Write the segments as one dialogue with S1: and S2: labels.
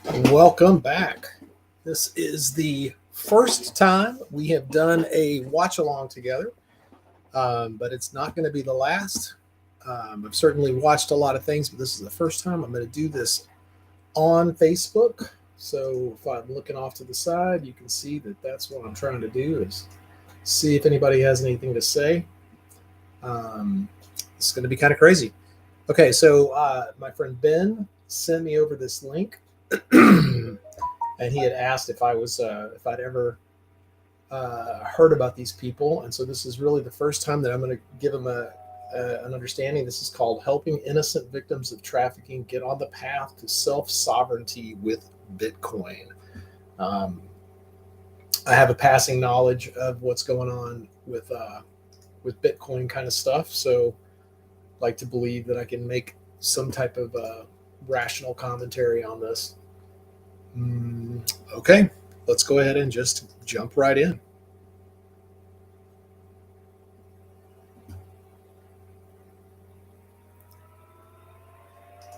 S1: Welcome back. This is the first time we have done a watch along together, but it's not going to be the last. I've certainly watched a lot of things, but this is the first time I'm going to do this on Facebook. So if I'm looking off to the side, you can see that that's what I'm trying to do is see if anybody has anything to say. Um, it's going to be kind of crazy. Okay, so my friend Ben sent me over this link. And he had asked if I'd ever heard about these people, and so this is really the first time that I'm going to give him an understanding. This is called "Helping Innocent Victims of Trafficking Get on the Path to Self Sovereignty with Bitcoin." Um, I have a passing knowledge of what's going on with Bitcoin kind of stuff, so I like to believe that I can make some type of rational commentary on this. Okay, let's go ahead and just jump right in.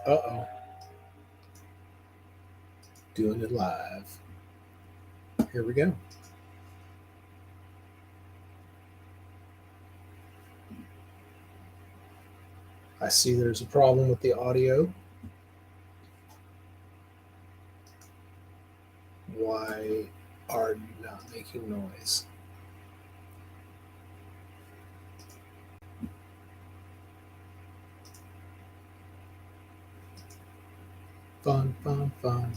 S1: Uh-oh, doing it live. Here we go. I see there's a problem with the audio. Why are you not making noise? Fun, fun, fun.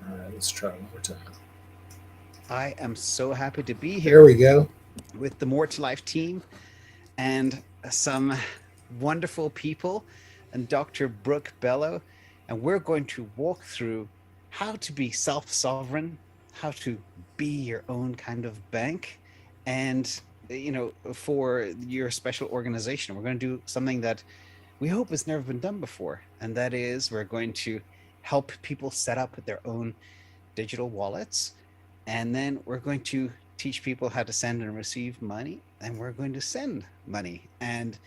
S1: All right, let's try one more time.
S2: I am so happy to be
S1: There
S2: here
S1: we go.
S2: with the More to Life team and some wonderful people and Dr. Brook Bellow. And we're going to walk through how to be self-sovereign, how to be your own kind of bank, and for your special organization. We're going to do something that we hope has never been done before, and that is we're going to help people set up their own digital wallets, and then we're going to teach people how to send and receive money, and we're going to send money and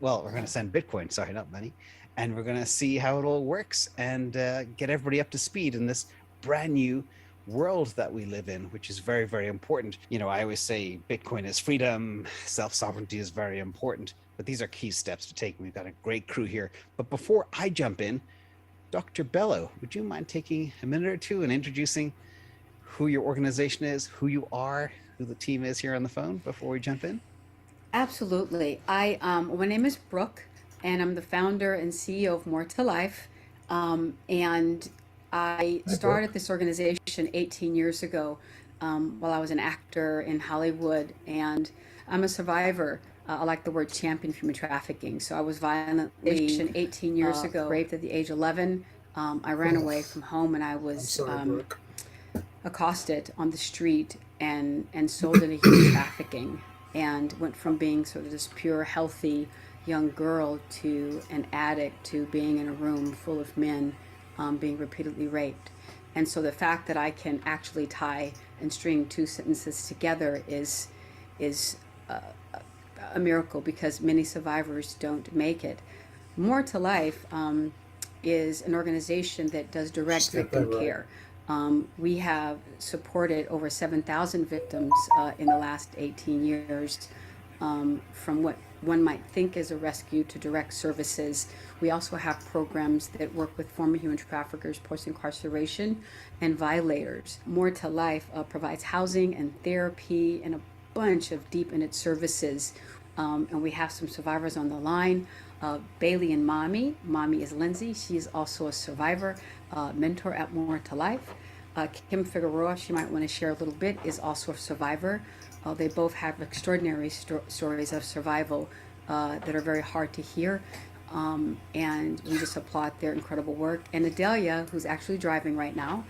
S2: we're going to send Bitcoin, sorry, not money, and we're going to see how it all works and get everybody up to speed in this brand new world that we live in, which is very, very important. I always say Bitcoin is freedom, self-sovereignty is very important, but these are key steps to take. We've got a great crew here. But before I jump in, Dr. Bellow, would you mind taking a minute or two and introducing who your organization is, who you are, who the team is here on the phone before we jump in?
S3: Absolutely. My name is Brooke, and I'm the founder and CEO of More to Life. And I
S1: Hi, Brooke.
S3: started this organization 18 years ago while I was an actor in Hollywood, and I'm a survivor. I like the word champion from trafficking. So I was violently 18 years ago, raped at the age 11. I ran
S1: Oh,
S3: away from home, and I
S1: I'm
S3: was
S1: sorry, Brooke.
S3: accosted on the street and sold into human trafficking, and went from being sort of this pure healthy young girl to an addict to being in a room full of men being repeatedly raped. And so the fact that I can actually tie and string two sentences together is a miracle, because many survivors don't make it. More to Life is an organization that does direct
S1: Just got that
S3: victim
S1: right.
S3: care. We have supported over 7,000 victims in the last 18 years, from what one might think is a rescue to direct services. We also have programs that work with former human traffickers, post incarceration, and violators. More to Life provides housing and therapy and a bunch of deep in its services. And we have some survivors on the line. Bailey and Mommy. Mommy is Lindsay. She is also a survivor, mentor at More to Life. Kim Figueroa, she might want to share a little bit, is also a survivor. They both have extraordinary stories of survival that are very hard to hear. And we just applaud their incredible work. And Adelia, who's actually driving right now,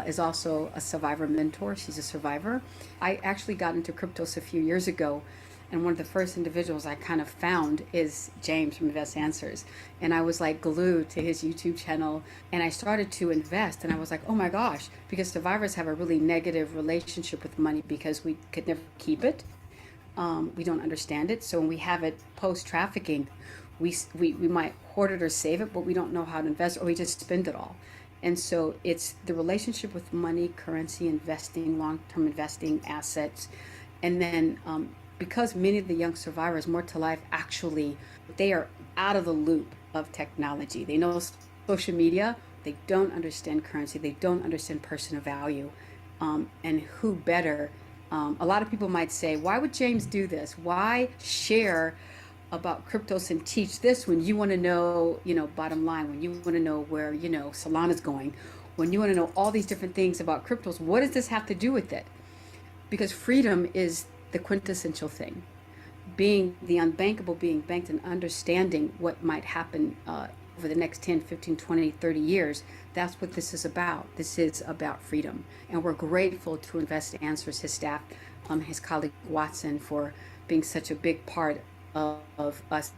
S3: is also a survivor mentor. She's a survivor. I actually got into cryptos a few years ago, and one of the first individuals I kind of found is James from Invest Answers. And I was like glued to his YouTube channel, and I started to invest, and I was like, oh my gosh, because survivors have a really negative relationship with money because we could never keep it. We don't understand it. So when we have it post trafficking, we might hoard it or save it, but we don't know how to invest, or we just spend it all. And so it's the relationship with money, currency, investing, long-term investing, assets. And then because many of the young survivors, more to life, actually, they are out of the loop of technology. They know social media, they don't understand currency, they don't understand personal value. And who better? A lot of people might say, why would James do this? Why share about cryptos and teach this when you want to know, bottom line, when you want to know where, Solana's going, when you want to know all these different things about cryptos, what does this have to do with it? Because freedom is the quintessential thing. Being the unbankable, being banked, and understanding what might happen over the next 10, 15, 20, 30 years. That's what this is about. This is about freedom. And we're grateful to Invest Answers, his staff, his colleague Watson, for being such a big part of us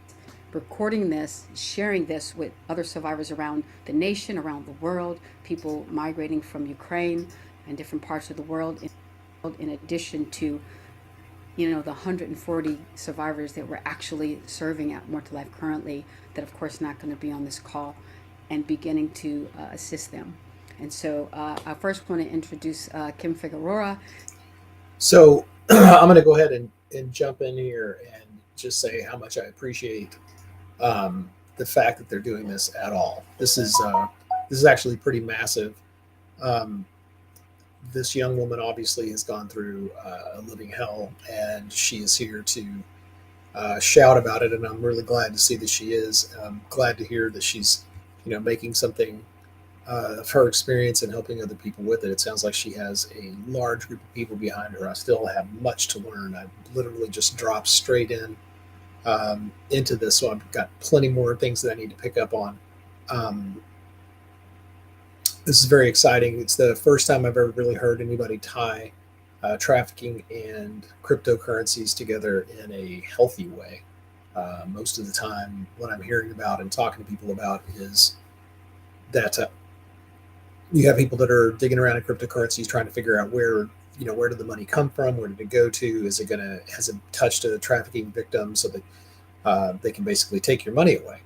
S3: recording this, sharing this with other survivors around the nation, around the world, people migrating from Ukraine and different parts of the world, in addition to the 140 survivors that we're actually serving at More to Life currently, that of course not going to be on this call, and beginning to assist them. And so I first want to introduce Kim Figueroa.
S1: So I'm going to go ahead and jump in here and just say how much I appreciate the fact that they're doing this at all. This is actually pretty massive. Um, this young woman obviously has gone through a living hell, and she is here to shout about it. And I'm really glad to see that she is. I'm glad to hear that she's, making something of her experience and helping other people with it. It sounds like she has a large group of people behind her. I still have much to learn. I literally just dropped straight into this, so I've got plenty more things that I need to pick up on. Um, this is very exciting. It's the first time I've ever really heard anybody tie trafficking and cryptocurrencies together in a healthy way. Most of the time, what I'm hearing about and talking to people about is that you have people that are digging around in cryptocurrencies trying to figure out where did the money come from? Where did it go to? Has it touched a trafficking victim so that they can basically take your money away?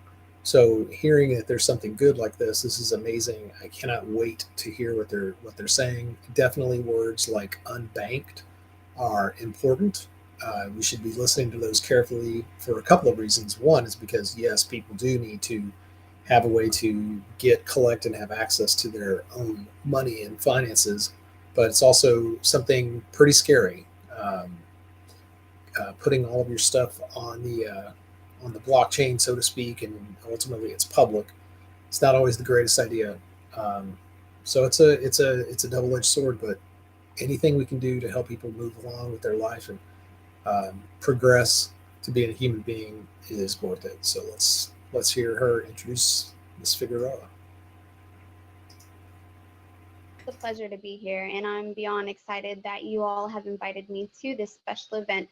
S1: So hearing that there's something good like this is amazing. I cannot wait to hear what they're saying. Definitely words like unbanked are important. We should be listening to those carefully for a couple of reasons. One is because yes, people do need to have a way to collect and have access to their own money and finances, but it's also something pretty scary. Um, Putting all of your stuff on the blockchain, so to speak, and ultimately it's public. It's not always the greatest idea. Um, so it's a double edged sword. But anything we can do to help people move along with their life and progress to being a human being is worth it. So let's hear her introduce Miss Figueroa.
S4: It's a pleasure to be here, and I'm beyond excited that you all have invited me to this special event.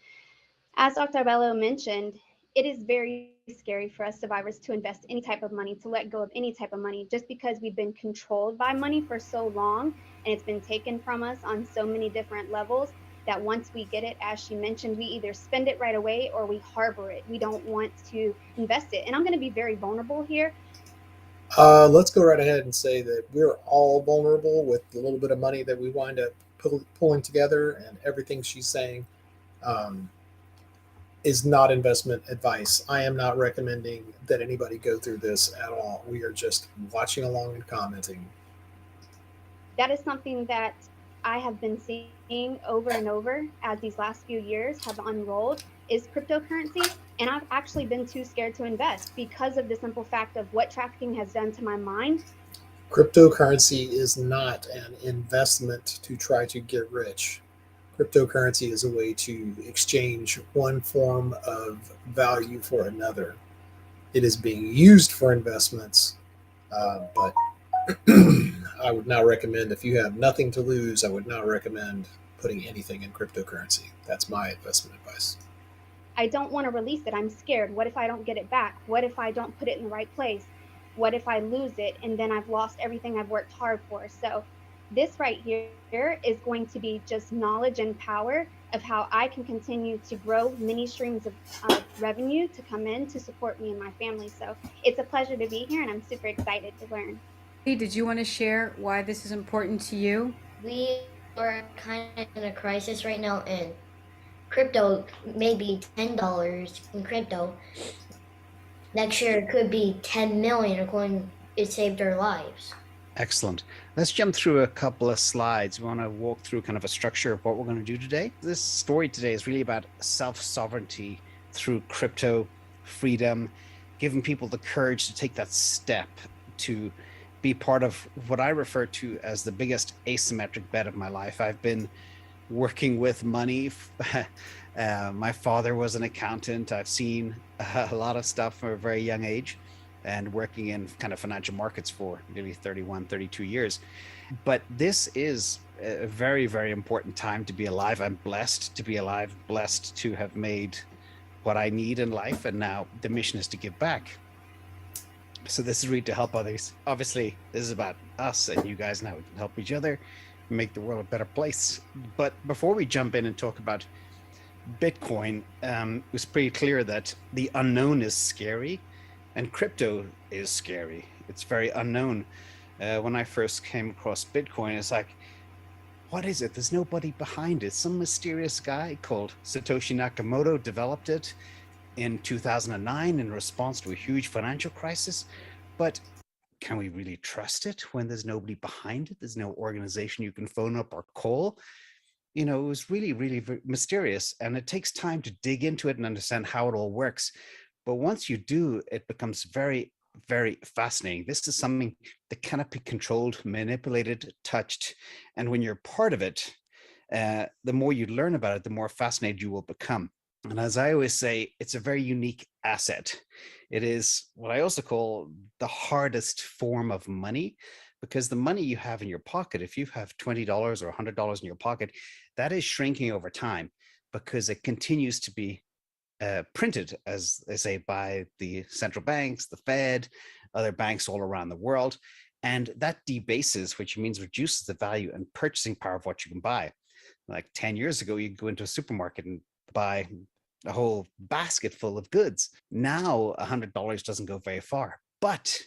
S4: As Dr. Bello mentioned, it is very scary for us survivors to invest any type of money, to let go of any type of money, just because we've been controlled by money for so long and it's been taken from us on so many different levels that once we get it, as she mentioned, we either spend it right away or we harbor it. We don't want to invest it. And I'm going to be very vulnerable here.
S1: Let's go right ahead and say that we're all vulnerable with the little bit of money that we wind up pulling together, and everything she's saying um, is not investment advice. I am not recommending that anybody go through this at all. We are just watching along and commenting.
S4: That is something that I have been seeing over and over as these last few years have unrolled is cryptocurrency. And I've actually been too scared to invest because of the simple fact of what trafficking has done to my mind.
S1: Cryptocurrency is not an investment to try to get rich. Cryptocurrency is a way to exchange one form of value for another. It is being used for investments, but I would not recommend, if you have nothing to lose, I would not recommend putting anything in cryptocurrency. That's my investment advice.
S4: I don't want to release it. I'm scared. What if I don't get it back? What if I don't put it in the right place? What if I lose it and then I've lost everything I've worked hard for? So This right here is going to be just knowledge and power of how I can continue to grow many streams of revenue to come in to support me and my family. So it's a pleasure to be here, and I'm super excited to learn.
S3: Lee, did you want to share why this is important to you?
S5: We are kind of in a crisis right now, and crypto, maybe $10 in crypto. Next year it could be 10 million according it saved our lives.
S2: Excellent. Let's jump through a couple of slides. We want to walk through kind of a structure of what we're going to do today. This story today is really about self-sovereignty through crypto, freedom, giving people the courage to take that step to be part of what I refer to as the biggest asymmetric bet of my life. I've been working with money. My father was an accountant. I've seen a lot of stuff from a very young age, and working in kind of financial markets for nearly 31, 32 years. But this is a very, very important time to be alive. I'm blessed to be alive, blessed to have made what I need in life. And now the mission is to give back. So this is really to help others. Obviously, this is about us and you guys, and how we can help each other make the world a better place. But before we jump in and talk about Bitcoin, it was pretty clear that the unknown is scary. And crypto is scary. It's very unknown. When I first came across Bitcoin, it's like, what is it? There's nobody behind it. Some mysterious guy called Satoshi Nakamoto developed it in 2009 in response to a huge financial crisis. But can we really trust it when there's nobody behind it? There's no organization you can phone up or call. You know, it was really, really mysterious. And it takes time to dig into it and understand how it all works. But once you do, it becomes very, very fascinating. This is something that cannot be controlled, manipulated, touched. And when you're part of it, the more you learn about it, the more fascinated you will become. And as I always say, it's a very unique asset. It is what I also call the hardest form of money, because the money you have in your pocket, if you have $20 or $100 in your pocket, that is shrinking over time because it continues to be printed, as they say, by the central banks, the Fed, other banks all around the world. And that debases, which means reduces the value and purchasing power of what you can buy. Like 10 years ago, you could go into a supermarket and buy a whole basket full of goods. Now, $100 doesn't go very far. But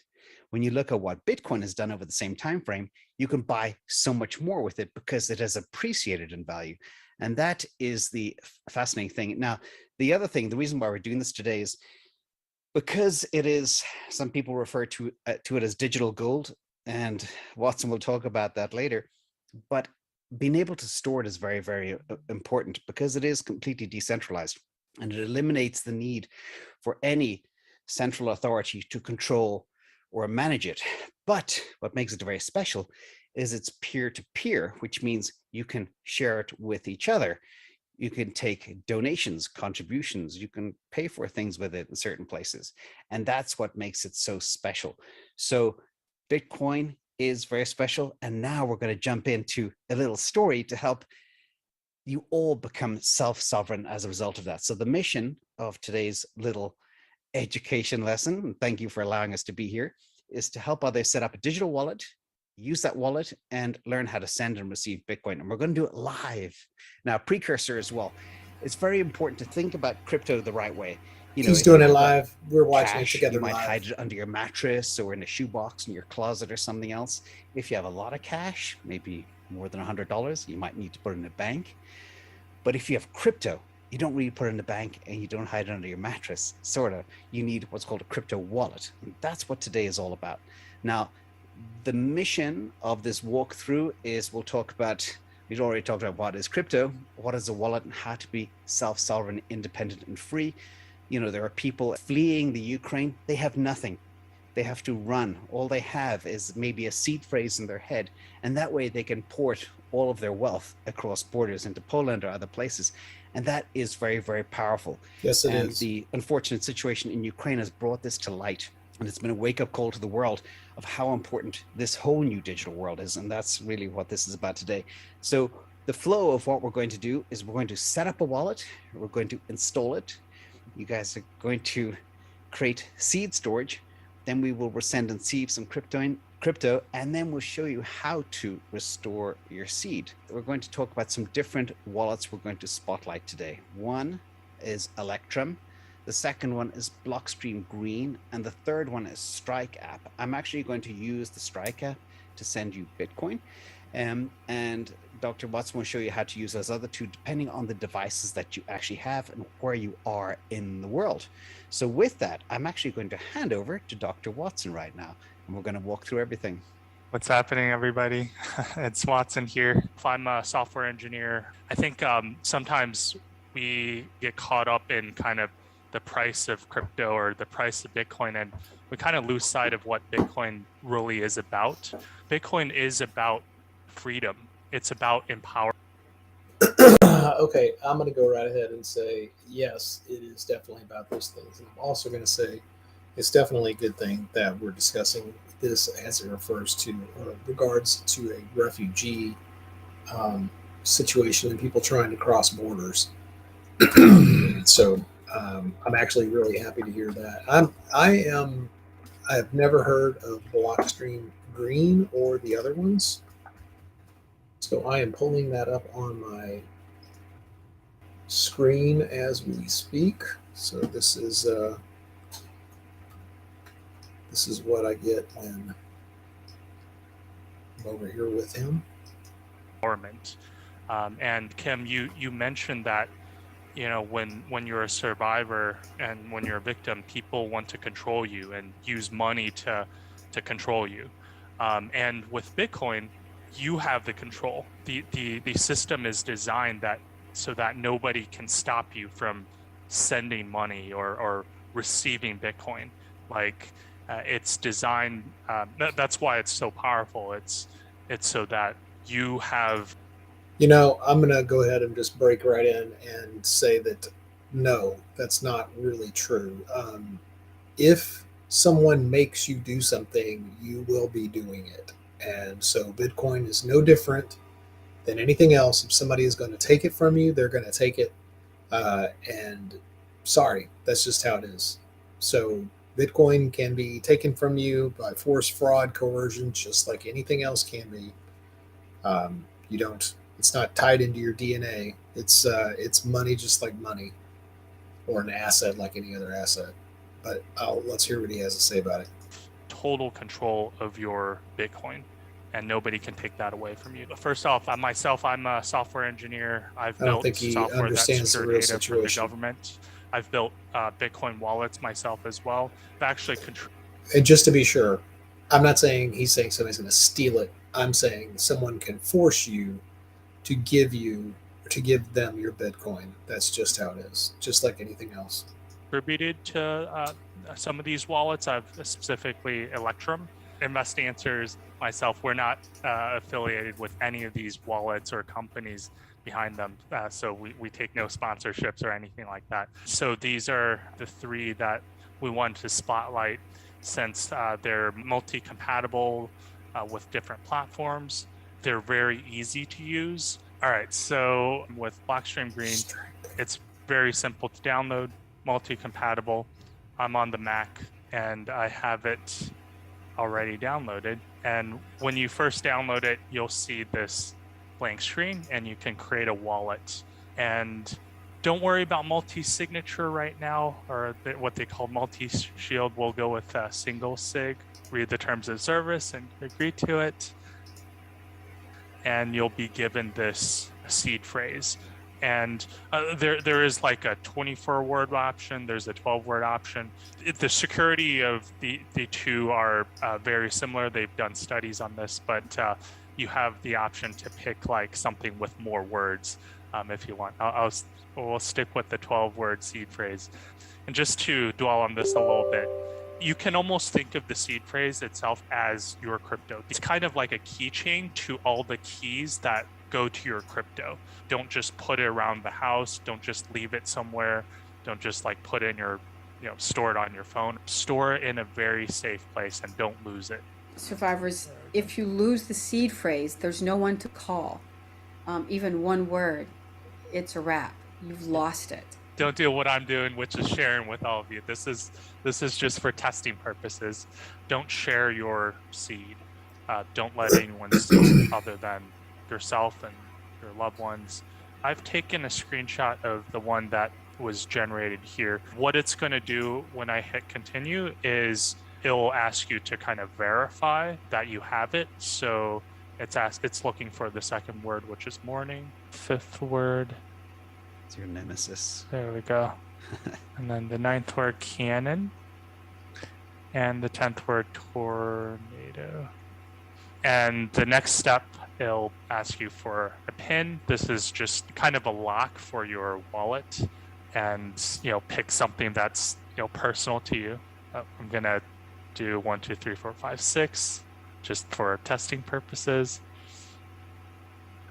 S2: when you look at what Bitcoin has done over the same time frame, you can buy so much more with it because it has appreciated in value. And that is the fascinating thing. Now, the other thing, the reason why we're doing this today is because it is, some people refer to it as digital gold, and Watson will talk about that later. But being able to store it is very, very important because it is completely decentralized, and it eliminates the need for any central authority to control or manage it. But what makes it very special is it's peer-to-peer, which means you can share it with each other. You can take donations, contributions, you can pay for things with it in certain places. And that's what makes it so special. So Bitcoin is very special. And now we're going to jump into a little story to help you all become self-sovereign as a result of that. So the mission of today's little education lesson, and thank you for allowing us to be here, is to help others set up a digital wallet, use that wallet, and learn how to send and receive Bitcoin. And we're going to do it live. Now, precursor as well. It's very important to think about crypto the right way. You know,
S1: He's doing it
S2: have
S1: live. We're watching
S2: cash,
S1: it together
S2: you might
S1: live.
S2: hide it under your mattress or in a shoebox in your closet or something else. If you have a lot of cash, maybe more than $100, you might need to put it in a bank. But if you have crypto, you don't really put it in the bank and you don't hide it under your mattress, sort of. You need what's called a crypto wallet. And that's what today is all about. Now, the mission of this walkthrough is we've already talked about what is crypto, what is a wallet, and how to be self-sovereign, independent, and free. You know, there are people fleeing the Ukraine. They have nothing. They have to run. All they have is maybe a seed phrase in their head. And that way they can port all of their wealth across borders into Poland or other places. And that is very, very powerful.
S1: Yes, it
S2: and
S1: is.
S2: The unfortunate situation in Ukraine has brought this to light. And it's been a wake-up call to the world of how important this whole new digital world is. And that's really what this is about today. So the flow of what we're going to do is we're going to set up a wallet. We're going to install it. You guys are going to create seed storage, Then we will send and receive some crypto, and then we'll show you how to restore your seed. We're going to talk about some different wallets we're going to spotlight today. One is Electrum. The second one is Blockstream Green, and the third one is Strike app. I'm actually going to use the Strike app to send you Bitcoin, and Dr. Watson will show you how to use those other two depending on the devices that you actually have and where you are in the world. So with that, I'm actually going to hand over to Dr. Watson right now, and we're going to walk through everything.
S6: What's happening, everybody? It's Watson here. I'm a software engineer. I think sometimes we get caught up in kind of the price of crypto or the price of Bitcoin, and we kind of lose sight of what Bitcoin really is about. Bitcoin is about freedom. It's about empowerment.
S1: Okay, I'm going to go right ahead and say, yes, it is definitely about those things. And I'm also going to say it's definitely a good thing that we're discussing this as it refers to regards to a refugee situation and people trying to cross borders. So I'm actually really happy to hear that. I have never heard of Blockstream Green or the other ones. So I am pulling that up on my screen as we speak. So this is what I get when I'm over here with him.
S6: And Kim, you mentioned that, you know, when you're a survivor and when you're a victim, people want to control you and use money to control you. And with Bitcoin, you have the control. The system is designed so that nobody can stop you from sending money or receiving Bitcoin. Like it's designed. That's why it's so powerful. It's so that you have.
S1: You know, I'm going to go ahead and just break right in and say that no, that's not really true. If someone makes you do something, you will be doing it. And so Bitcoin is no different than anything else. If somebody is going to take it from you, they're going to take it. And sorry, that's just how it is. So Bitcoin can be taken from you by force, fraud, coercion, just like anything else can be. It's not tied into your DNA. It's money just like money, or an asset like any other asset. But let's hear what he has to say about it.
S6: Total control of your Bitcoin, and nobody can take that away from you. First off, I'm a software engineer. I've built software that secures data for the government. I've built Bitcoin wallets myself as well. I've actually
S1: and just to be sure, I'm not saying he's saying somebody's going to steal it. I'm saying someone can force you to give them your Bitcoin. That's just how it is, just like anything else.
S6: Contributed to some of these wallets. I've specifically Electrum. Invest Answers, myself, we're not affiliated with any of these wallets or companies behind them. So we take no sponsorships or anything like that. So these are the three that we wanted to spotlight since they're multi-compatible with different platforms. They're very easy to use. All right, so with Blockstream Green, it's very simple to download, multi-compatible. I'm on the Mac and I have it already downloaded. And when you first download it, you'll see this blank screen and you can create a wallet. And don't worry about multi-signature right now, or what they call multi-shield. We'll go with single sig. Read the terms of service and agree to it. And you'll be given this seed phrase. And there is like a 24-word option. There's a 12-word option. The security of the two are very similar. They've done studies on this, but you have the option to pick like something with more words if you want. We'll stick with the 12-word seed phrase. And just to dwell on this a little bit, you can almost think of the seed phrase itself as your crypto. It's kind of like a keychain to all the keys that go to your crypto. Don't just put it around the house. Don't just leave it somewhere. Don't just like put it in your, store it on your phone. Store it in a very safe place and don't lose it.
S3: Survivors, if you lose the seed phrase, there's no one to call. Even one word, it's a wrap. You've lost it.
S6: don't do what I'm doing, which is sharing with all of you. This is just for testing purposes. Don't share your seed. Don't let anyone see other than yourself and your loved ones. I've taken a screenshot of the one that was generated here. What it's going to do when I hit continue is it'll ask you to kind of verify that you have it. So it's looking for the second word, which is morning. Fifth word.
S2: It's your nemesis.
S6: There we go. And then the ninth word, cannon. And the 10th word, tornado. And the next step, it'll ask you for a PIN. This is just kind of a lock for your wallet. And, pick something that's, personal to you. I'm going to do 1, 2, 3, 4, 5, 6, just for testing purposes.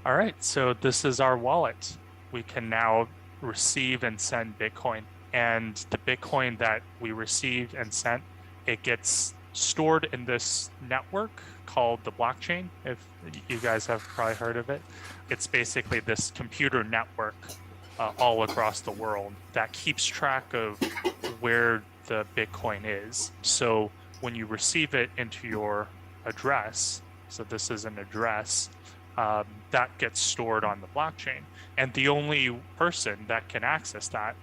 S6: All right, so this is our wallet. We can now receive and send Bitcoin. And the Bitcoin that we received and sent, it gets stored in this network called the blockchain. If you guys have probably heard of it, it's basically this computer network all across the world that keeps track of where the Bitcoin is. So when you receive it into your address, so this is an address, that gets stored on the blockchain. And the only person that can access that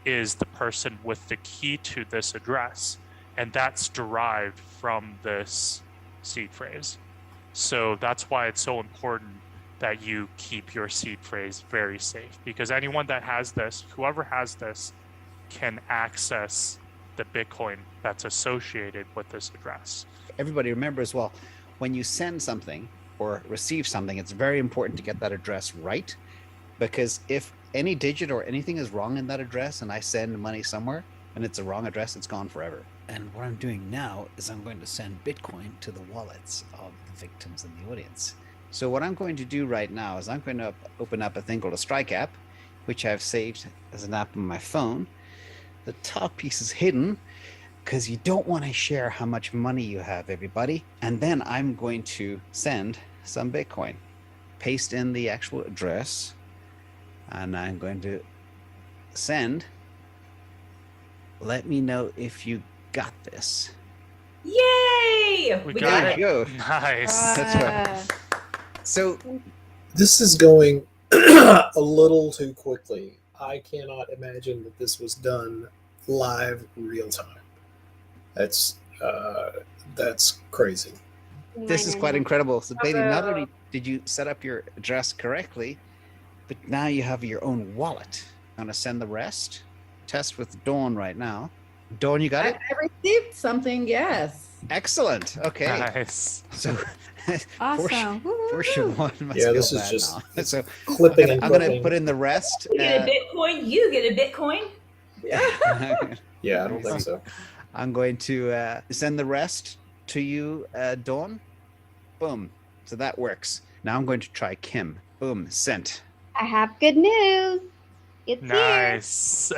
S6: is the person with the key to this address. And that's derived from this seed phrase. So that's why it's so important that you keep your seed phrase very safe, because anyone that has this, whoever has this, can access the Bitcoin that's associated with this address.
S2: Everybody remember as well, when you send something or receive something, it's very important to get that address right, because if any digit or anything is wrong in that address and I send money somewhere and it's a wrong address, it's gone forever. And what I'm doing now is I'm going to send Bitcoin to the wallets of the victims in the audience. So what I'm going to do right now is I'm going to open up a thing called a Strike app, which I've saved as an app on my phone. The top piece is hidden because you don't want to share how much money you have, everybody. And then I'm going to send some Bitcoin, paste in the actual address, and I'm going to send. Let me know if you got this.
S7: Yay!
S6: We
S7: We
S6: got
S7: got
S6: it.
S7: it.
S2: Go.
S6: Nice.
S2: That's right. So
S1: This is going a little too quickly. I cannot imagine that this was done live real time. That's crazy.
S2: this is quite incredible. So Bailey, not only did you set up your address correctly, but now you have your own wallet. I'm gonna send the rest. Test with Dawn right now. Dawn, you got it?
S7: I received something, yes.
S2: Excellent. Okay.
S6: Nice.
S2: So
S3: Awesome.
S2: portion one must
S1: Yeah,
S2: feel
S1: this is
S2: bad
S1: just
S2: now. So
S1: clipping and
S2: I'm gonna
S1: clipping.
S2: put in the rest.
S7: You get a Bitcoin, you get a Bitcoin.
S1: Yeah, I don't think so.
S2: I'm going to send the rest to you, Dawn. Boom. So that works. Now I'm going to try Kim. Boom. Sent.
S4: I have good news. It's here.
S6: Nice.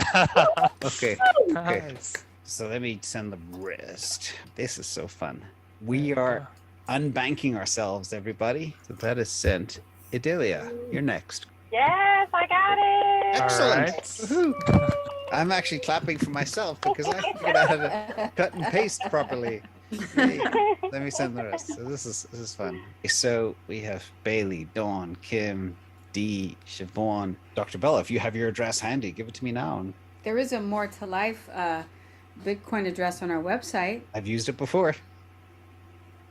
S2: Okay.
S6: Nice.
S2: So let me send the rest. This is so fun. We are unbanking ourselves, everybody. So that is sent. Idalia, you're next.
S8: Yes, I got it.
S2: Excellent.
S6: All right.
S2: Woohoo. I'm actually clapping for myself because I figured out how to cut and paste properly. Yay. Let me send the rest. So this is fun. So we have Bailey, Dawn, Kim, Dee, Siobhan, Dr. Bellow. If you have your address handy, give it to me now.
S3: There is a more to life Bitcoin address on our website.
S2: I've used it before.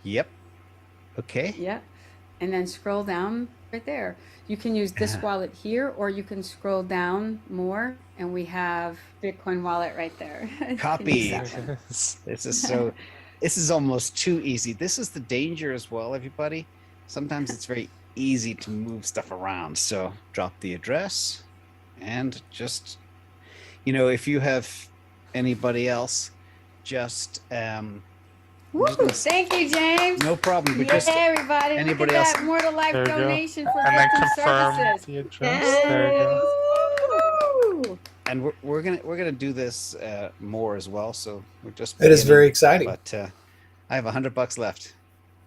S2: Yep. Okay.
S3: Yep. And then scroll down right there. You can use this wallet here, or you can scroll down more, and we have Bitcoin wallet right there.
S2: Copy.
S3: Exactly.
S2: This is almost too easy. This is the danger as well, everybody. Sometimes it's very easy to move stuff around. So drop the address and just, if you have anybody else, just
S3: Woo! Thank you, James.
S2: no problem. But
S3: Yeah,
S2: just
S3: everybody.
S2: anybody
S3: Look at
S2: else-
S3: that more to life
S6: There you go.
S3: donation for
S6: And then
S3: victim
S6: confirm
S3: services.
S6: the address. There you go.
S3: Woo!
S2: and we're gonna do this more as well. So we're just
S1: It is
S2: beginning,
S1: very exciting.
S2: But I have $100 left.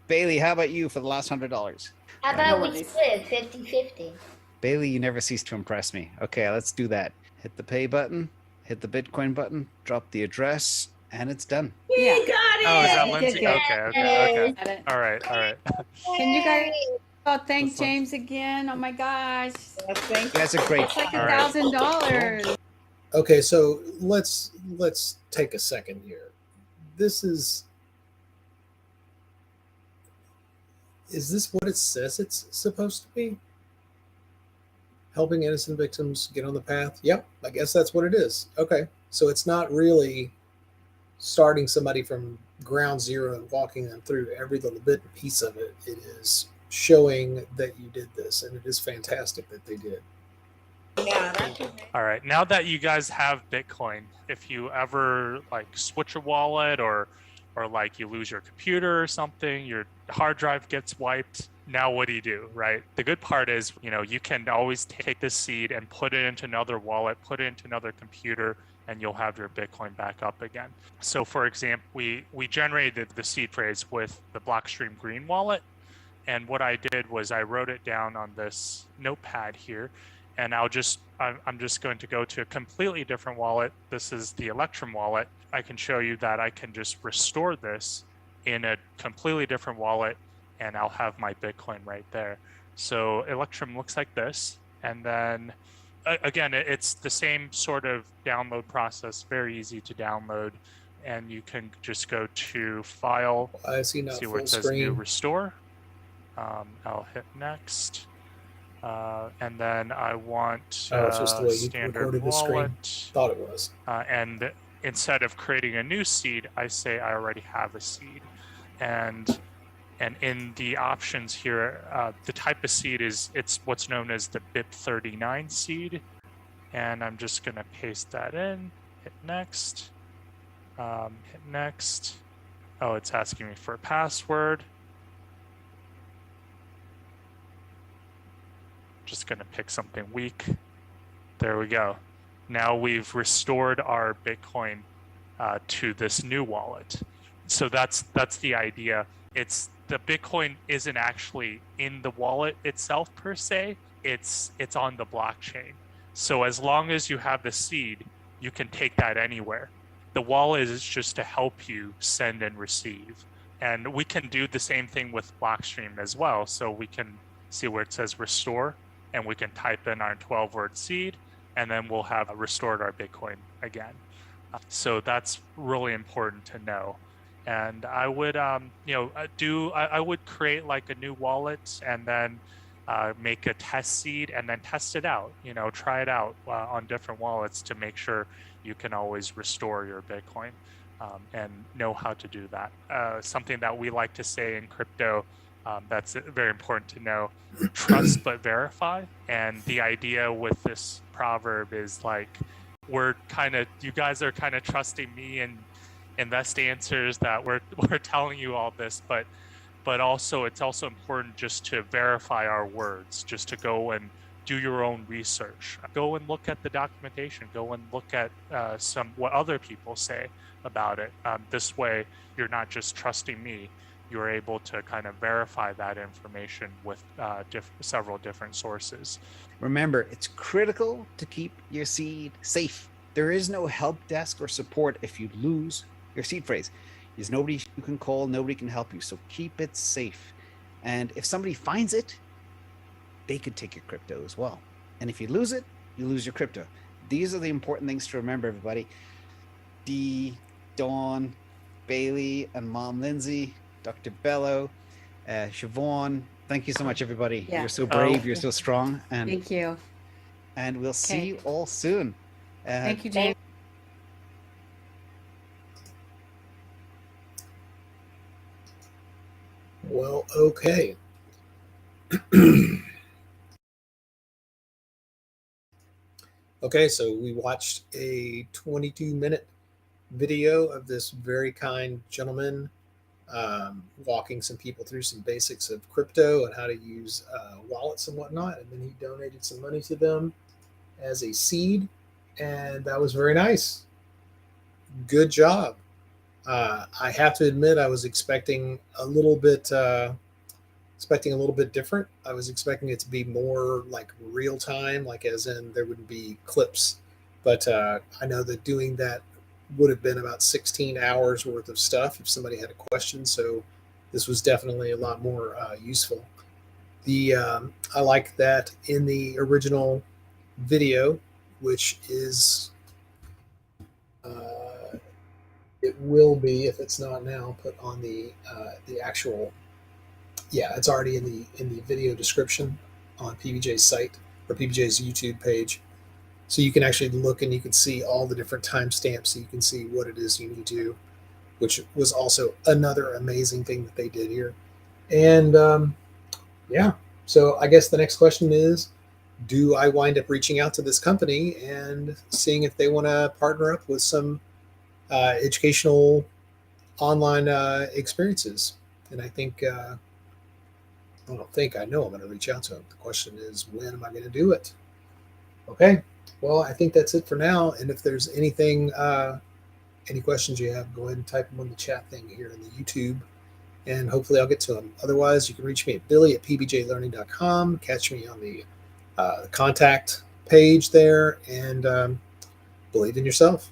S2: Bailey, how about you for the last $100?
S5: How
S3: No
S5: about we
S3: worries.
S5: split 50-50?
S2: Bailey, you never cease to impress me. Okay, let's do that. hit the pay button, hit the Bitcoin button, drop the address, and it's done.
S7: You
S3: Yeah.
S7: got it.
S6: Oh, is that
S3: You did
S6: Lindsay?
S3: good.
S6: Okay.
S3: Got it.
S6: All right.
S3: Can you guys thank
S6: This one.
S3: James again? Oh my gosh.
S7: Yes, thank
S2: That's a great.
S3: It's like
S6: All right.
S3: $1,000.
S1: Okay, so let's take a second here. This is this what it says it's supposed to be? Helping innocent victims get on the path? Yep, I guess that's what it is. Okay, so it's not really starting somebody from ground zero and walking them through every little bit and piece of it. It is showing that you did this, and it is fantastic that they did.
S7: Yeah, that's
S6: All right. Now that you guys have Bitcoin, if you ever like switch a wallet or like you lose your computer or something, your hard drive gets wiped, now what do? Right? The good part is, you can always take this seed and put it into another wallet, put it into another computer, and you'll have your Bitcoin back up again. So for example, we generated the seed phrase with the Blockstream Green wallet. And what I did was I wrote it down on this notepad here. And I'm just going to go to a completely different wallet. This is the Electrum wallet. I can show you that I can just restore this in a completely different wallet, and I'll have my Bitcoin right there. So Electrum looks like this. And then again, it's the same sort of download process, very easy to download. And you can just go to File,
S1: I see now
S6: see
S1: full
S6: where it says
S1: screen.
S6: New Restore. I'll hit Next. And then I want
S1: It's just the way you
S6: standard
S1: recorded the screen.
S6: wallet.
S1: Thought it was.
S6: And instead of creating a new seed, I say I already have a seed. And in the options here, the type of seed it's what's known as the BIP39 seed. And I'm just going to paste that in, hit Next, hit Next. Oh, it's asking me for a password. Just going to pick something weak. There we go. Now we've restored our Bitcoin to this new wallet. So that's the idea. It's the Bitcoin isn't actually in the wallet itself per se. It's on the blockchain. So as long as you have the seed, you can take that anywhere. The wallet is just to help you send and receive. And we can do the same thing with Blockstream as well. So we can see where it says restore, and we can type in our 12-word seed, and then we'll have restored our Bitcoin again. So that's really important to know. And I would, I would create like a new wallet and then make a test seed and then test it out. Try it out on different wallets to make sure you can always restore your Bitcoin and know how to do that. Something that we like to say in crypto. That's very important to know. Trust but verify. And the idea with this proverb is like, you guys are kind of trusting me and invest answers that we're telling you all this, but also it's also important just to verify our words, just to go and do your own research. Go and look at the documentation. Go and look at what other people say about it. This way, you're not just trusting me. You're able to kind of verify that information with several different sources.
S2: Remember, it's critical to keep your seed safe. There is no help desk or support if you lose your seed phrase. There's nobody you can call, nobody can help you. So keep it safe. And if somebody finds it, they could take your crypto as well. And if you lose it, you lose your crypto. These are the important things to remember, everybody. Dee, Dawn, Bailey, and Mom Lindsay, Dr. Bellow, Siobhan, thank you so much, everybody.
S3: Yeah.
S2: You're so brave, you're so strong. And
S3: Thank you.
S2: And we'll see you all soon.
S3: Thank you, James.
S1: Well, okay. Okay, so we watched a 22-minute video of this very kind gentleman walking some people through some basics of crypto and how to use wallets and whatnot. And then he donated some money to them as a seed. And that was very nice. Good job. I have to admit, I was expecting a little bit different. I was expecting it to be more like real time, like as in there would be clips But I know that doing that would have been about 16 hours worth of stuff if somebody had a question. So this was definitely a lot more useful. I like that in the original video, which is it will be, if it's not now, put on the actual. Yeah, it's already in the video description on PBJ's site or PBJ's YouTube page. So you can actually look and you can see all the different timestamps, so you can see what it is you need to do, which was also another amazing thing that they did here. And yeah, so I guess the next question is, do I wind up reaching out to this company and seeing if they want to partner up with some educational online experiences? And I think, I don't think, I know I'm going to reach out to them. The question is, when am I going to do it? Okay. Well, I think that's it for now. And if there's anything, any questions you have, go ahead and type them on the chat thing here in the YouTube, and hopefully I'll get to them. Otherwise, you can reach me at billy@pbjlearning.com. Catch me on the contact page there, and believe in yourself.